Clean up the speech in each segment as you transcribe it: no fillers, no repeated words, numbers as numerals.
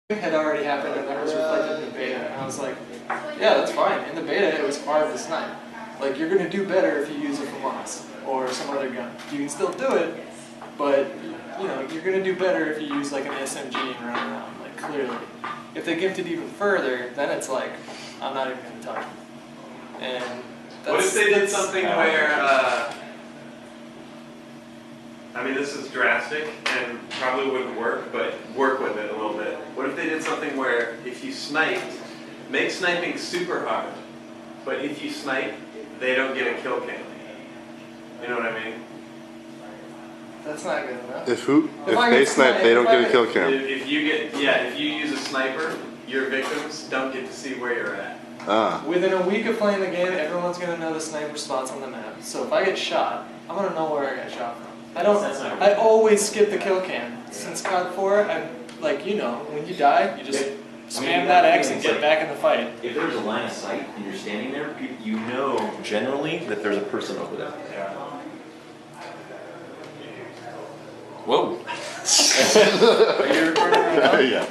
had already happened and that was reflected in the beta, and I was like, yeah, that's fine. In the beta, it was hard to snipe. Like, you're going to do better if you use a FAMAS or some other gun. You can still do it, but you know, you're going to do better if you use like an SMG and run around, like clearly. If they gift it even further, then it's like, I'm not even going to touch it. And that's, what if they did something where, I mean, this is drastic and probably wouldn't work, but work with it a little bit. What if they did something where if you sniped, make sniping super hard, but if you snipe, they don't get a kill cam. You know what I mean? That's not good enough. If they snipe, they don't get a kill cam. If you use a sniper, your victims don't get to see where you're at. Ah. Within a week of playing the game, everyone's going to know the sniper spots on the map. So if I get shot, I'm going to know where I got shot from. I always skip the kill cam. Since COD 4, I'm like, you know, when you die, you just spam that X and get back in the fight. If there's a line of sight and you're standing there, you know generally that there's a person over there. Yeah. Whoa. Are you recording right now? Yeah.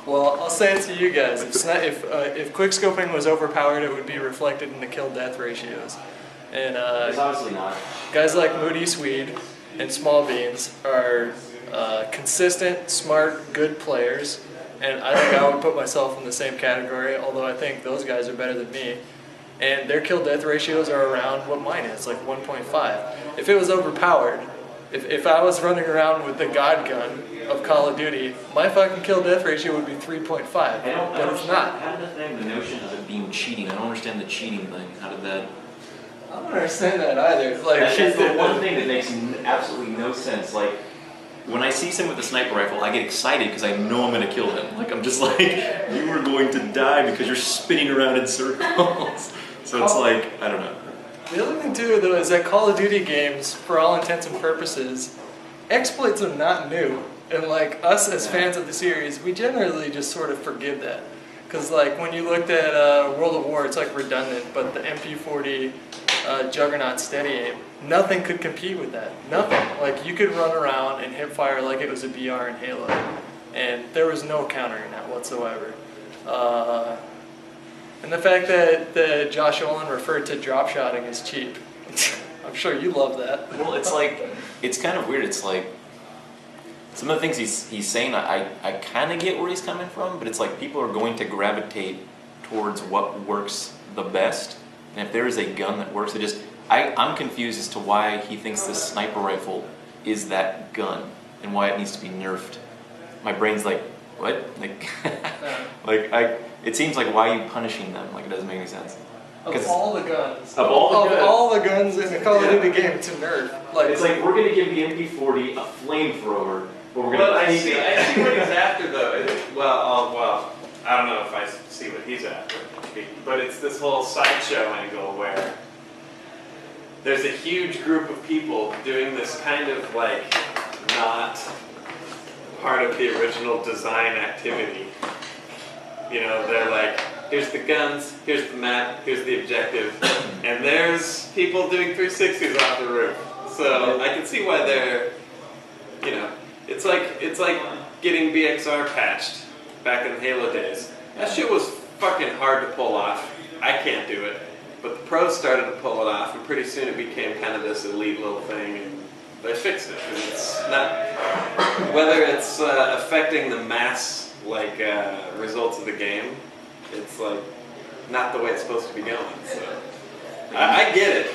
Well, I'll say it to you guys. If quickscoping was overpowered, it would be reflected in the kill-death ratios. And It's obviously not. guys like Moody Swede and Small Beans are consistent, smart, good players. And I think I would put myself in the same category, although I think those guys are better than me. And their kill-death ratios are around what mine is, like 1.5. If it was overpowered, if I was running around with the God gun of Call of Duty, my fucking kill-death ratio would be 3.5, but it's not. How did that thing, the notion of it being cheating, I don't understand the cheating thing. How did that... I don't understand that either. Like, That's the one thing that makes absolutely no sense. Like, when I see someone with a sniper rifle, I get excited because I know I'm going to kill him. Like, I'm just like, you are going to die because you're spinning around in circles. So it's like, I don't know. The other thing too, though, is that Call of Duty games, for all intents and purposes, exploits are not new. And like us as fans of the series, we generally just sort of forgive that. Because like when you looked at World of War, it's like redundant, but the MP40 Juggernaut steady aim, nothing could compete with that. Nothing. Like you could run around and hip fire like it was a BR in Halo, and there was no countering that whatsoever. And the fact that Josh Olin referred to drop shotting as cheap, I'm sure you love that. Well, it's like, it's kind of weird. It's like, some of the things he's saying, I kind of get where he's coming from, but it's like people are going to gravitate towards what works the best. And if there is a gun that works, I'm confused as to why he thinks this sniper rifle is that gun and why it needs to be nerfed. My brain's like, what? Like, it seems like, why are you punishing them? Like, it doesn't make any sense. Of all the guns. Of all the guns in the Call of Duty game to nerf. Like, it's like, we're going to give the MP40 a flamethrower, but we're going to... I see what he's after, though. Well, I don't know if I see what he's after. But it's this whole sideshow angle where there's a huge group of people doing this kind of like not part of the original design activity. You know, they're like, here's the guns, here's the map, here's the objective, and there's people doing 360s off the roof. So I can see why they're, you know, it's like getting BXR patched back in the Halo days. That shit was fucking hard to pull off. I can't do it. But the pros started to pull it off, and pretty soon it became kind of this elite little thing, and they fixed it. And it's not, whether it's affecting the mass, like, results of the game, it's like not the way it's supposed to be going. So I get it.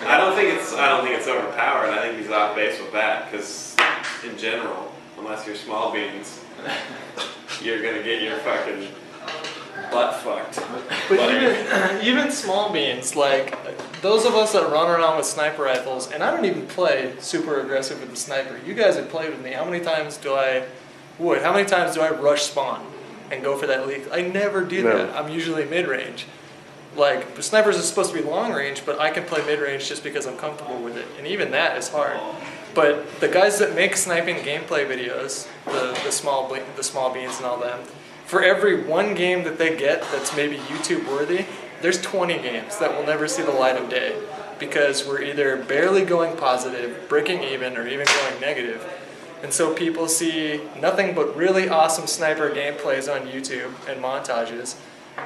I don't think it's overpowered. I think he's off base with that, because in general, unless you're Small Beans, you're gonna get your fucking butt fucked. But even Small Beans, like those of us that run around with sniper rifles, and I don't even play super aggressive with the sniper. You guys have played with me. How many times do I rush spawn and go for that leak? I never do that. I'm usually mid-range. Like, snipers are supposed to be long range, but I can play mid-range just because I'm comfortable with it. And even that is hard. But the guys that make sniping gameplay videos, the small beans and all them, for every one game that they get that's maybe YouTube worthy, there's 20 games that will never see the light of day because we're either barely going positive, breaking even, or even going negative. And so people see nothing but really awesome sniper gameplays on YouTube and montages.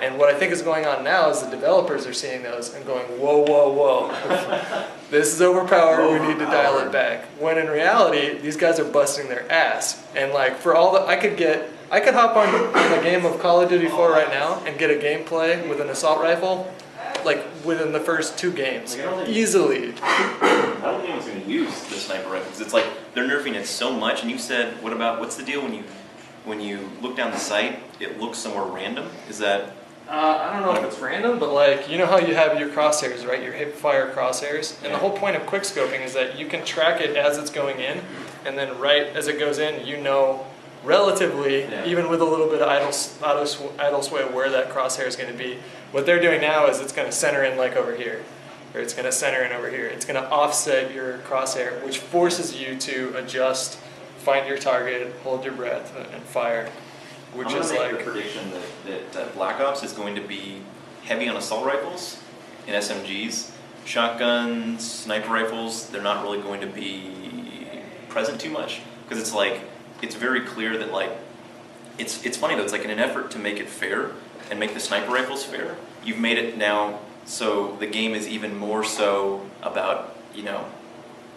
And what I think is going on now is the developers are seeing those and going, whoa, whoa, whoa. This is overpowered, we need to dial it back. When in reality, these guys are busting their ass. And like for all the, I could hop on a game of Call of Duty 4 right now and get a gameplay with an assault rifle, like within the first 2 games, easily. I don't think anyone's going to use the sniper rifle because it's like they're nerfing it so much. And you said, what's the deal when you look down the sight, it looks somewhere random? Is that? I don't know if it's random, but like, you know how you have your crosshairs, right? Your hip fire crosshairs? And the whole point of quickscoping is that you can track it as it's going in, and then right as it goes in, you know relatively, even with a little bit of idle sway where that crosshair is going to be. What they're doing now is it's going to center in like over here, or it's going to center in over here. It's going to offset your crosshair, which forces you to adjust, find your target, hold your breath, and fire. Which I'm is gonna make like the prediction that Black Ops is going to be heavy on assault rifles and SMGs. Shotguns, sniper rifles, they're not really going to be present too much because it's like it's very clear that like it's funny though, it's like in an effort to make it fair and make the sniper rifles fair, you've made it now so the game is even more so about, you know,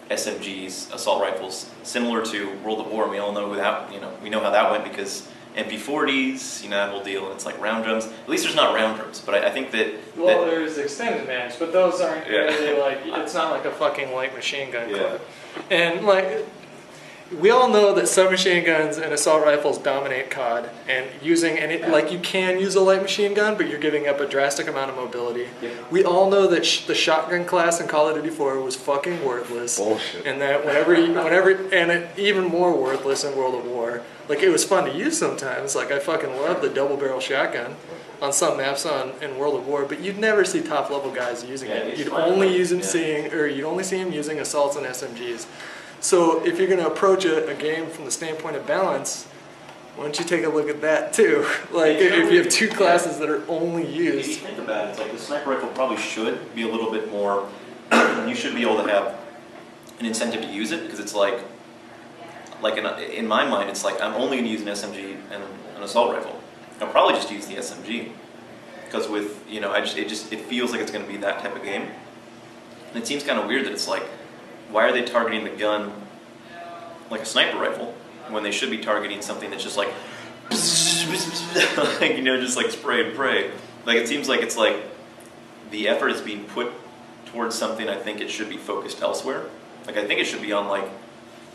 SMGs, assault rifles, similar to World at War. And we all know we know how that went because MP40s, you know, that whole deal, and it's like round drums. At least there's not round drums, but I think that... Well, there's extended range, but those aren't really like, it's not like a fucking light machine gun clip. And like, we all know that submachine guns and assault rifles dominate COD, and like you can use a light machine gun, but you're giving up a drastic amount of mobility. We all know that the shotgun class in Call of Duty 4 was fucking worthless. Bullshit. And that even more worthless in World of War. Like, it was fun to use sometimes. Like, I fucking love the double barrel shotgun on some maps in World of War, but you'd never see top level guys using it. You'd only see them using assaults and SMGs. So if you're going to approach a game from the standpoint of balance, why don't you take a look at that too? Like, if you have 2 classes that are only used. If you think about it, it's like the sniper rifle probably should be a little bit more. You should be able to have an incentive to use it because it's like in my mind, it's like I'm only going to use an SMG and an assault rifle. I'll probably just use the SMG because with it feels like it's going to be that type of game, and it seems kind of weird that it's like, why are they targeting the gun like a sniper rifle when they should be targeting something that's just like, like, you know, just like spray and pray. Like, it seems like it's like the effort is being put towards something. I think it should be focused elsewhere. Like, I think it should be on like,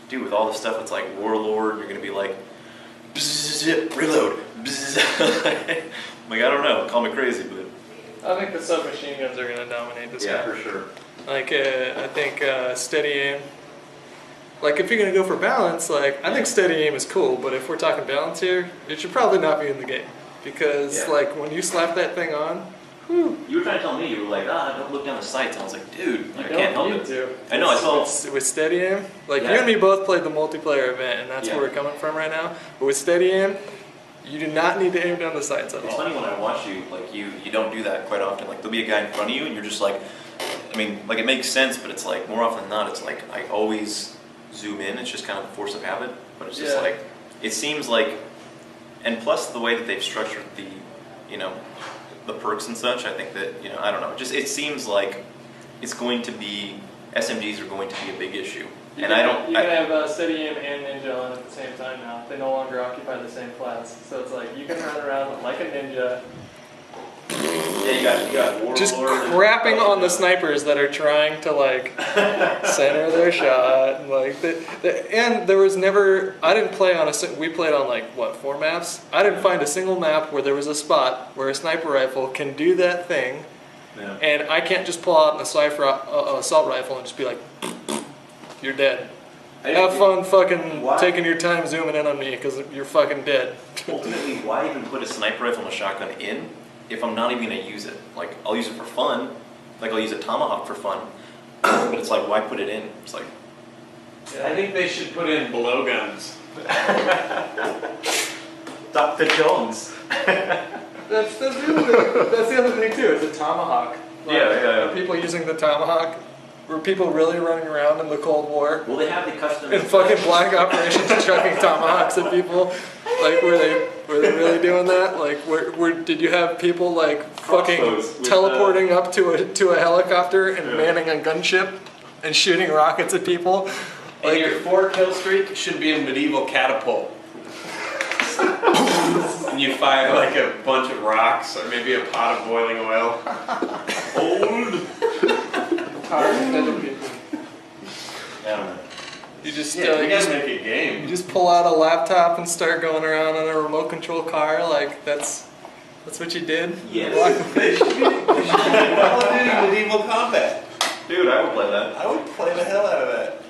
dude, with all the stuff it's like Warlord, you're gonna be like, reload. Like, I don't know, call me crazy, but I think the submachine guns are going to dominate this game. for sure. Like, I think steady aim. Like, if you're going to go for balance, like, I think steady aim is cool, but if we're talking balance here, it should probably not be in the game. Because, like, when you slap that thing on, whew. You were trying to tell me, you were like, don't look down the sights. And I was like, dude, I can't help it. To. I know, I saw. With steady aim, like, you and me both played the multiplayer event, and that's where we're coming from right now. But with steady aim, you do not need to aim down the sights at all. It's funny when I watch you, like, you don't do that quite often. Like, there'll be a guy in front of you, and you're just like, I mean, like, it makes sense, but it's like, more often than not, it's like, I always zoom in. It's just kind of a force of habit. But it's just like, it seems like, and plus the way that they've structured the, you know, the perks and such, I think that, you know, I don't know, it seems like it's going to be, SMGs are going to be a big issue. You can have steady aim and ninja on at the same time now. They no longer occupy the same class. So it's like, you can run around like a ninja. Yeah, you got Warlord. Just crapping on the snipers that are trying to, like, center their shot. And, like, and there was never, I didn't play on we played on, like, what, 4 maps? I didn't find a single map where there was a spot where a sniper rifle can do that thing, and I can't just pull out an assault rifle and just be like, you're dead. Have fun fucking taking your time zooming in on me because you're fucking dead. Ultimately, why even put a sniper rifle and a shotgun in if I'm not even going to use it? Like, I'll use it for fun. Like, I'll use a tomahawk for fun. But it's like, why put it in? It's like... I think they should put in blowguns. Dr. Jones. That's the other thing too. It's a tomahawk. Like, are people using the tomahawk? Were people really running around in the Cold War Well, they have the custom. and fucking black operations and chucking tomahawks at people? Like, were they really doing that? Like, did you have people like fucking Crossbows with, teleporting up to a helicopter and manning a gunship and shooting rockets at people? And Like, your 4-kill streak should be a medieval catapult. And you fire like a bunch of rocks or maybe a pot of boiling oil. Old. I don't know. you just Yeah, we you gotta just make a game. you just pull out a laptop and start going around in a remote control car. Like that's what you did. Yes. They should be Call of Duty medieval combat. Dude, I would play that. I would play the hell out of that.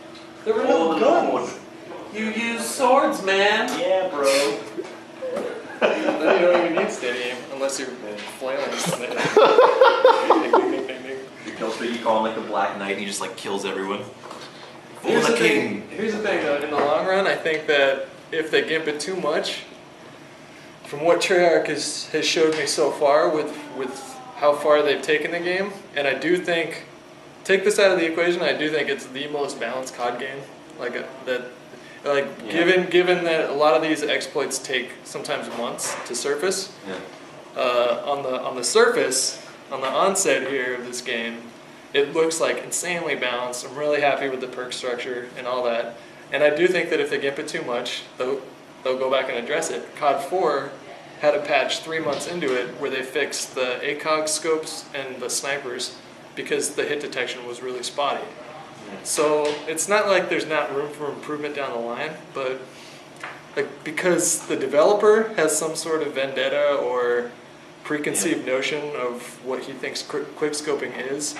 There were no guns. You use swords, man. Yeah, bro. Then you don't even need steady aim unless you're flailing. Ding, ding, ding, ding, ding. You kill streak, you call him like the Black Knight, and he just like kills everyone. For Here's the the king. thing. Here's the thing, though. In the long run, I think that if they gimp it too much, from what Treyarch has showed me so far with how far they've taken the game, and I do think, take this out of the equation, I do think it's the most balanced COD game. Yeah. Given that a lot of these exploits take sometimes months to surface, Yeah. on the surface, on the onset here of this game, it looks like insanely balanced. I'm really happy with the perk structure and all that. And I do think that if they gimp it too much, they'll go back and address it. COD 4 had a patch 3 months into it where they fixed the ACOG scopes and the snipers because the hit detection was really spotty. So it's not like there's not room for improvement down the line, but like because the developer has some sort of vendetta or preconceived notion of what he thinks quick scoping is,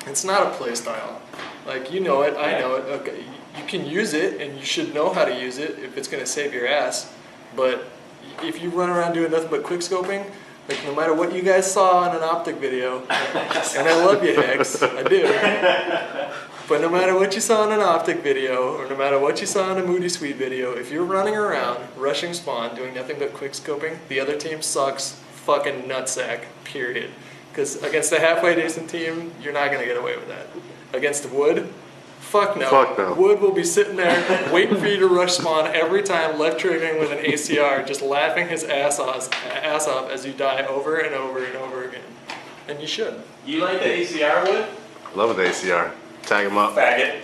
it's not a play style. Like, you know it, I know it. Okay, you can use it and you should know how to use it if it's going to save your ass. But if you run around doing nothing but quick scoping, like no matter what you guys saw in an optic video, and I love you, Hex, I do. But no matter what you saw in an optic video, or no matter what you saw in a Moody Sweet video, if you're running around, rushing spawn, doing nothing but quick scoping, the other team sucks fucking nutsack, period. Because against a halfway decent team, you're not going to get away with that. Against Wood, fuck no. Fuck no. Wood will be sitting there waiting for you to rush spawn every time, left triggering with an ACR, just laughing his ass off as you die over and over and over again. And you should. You like the ACR Wood? Love the ACR. Tag him up. Faggot.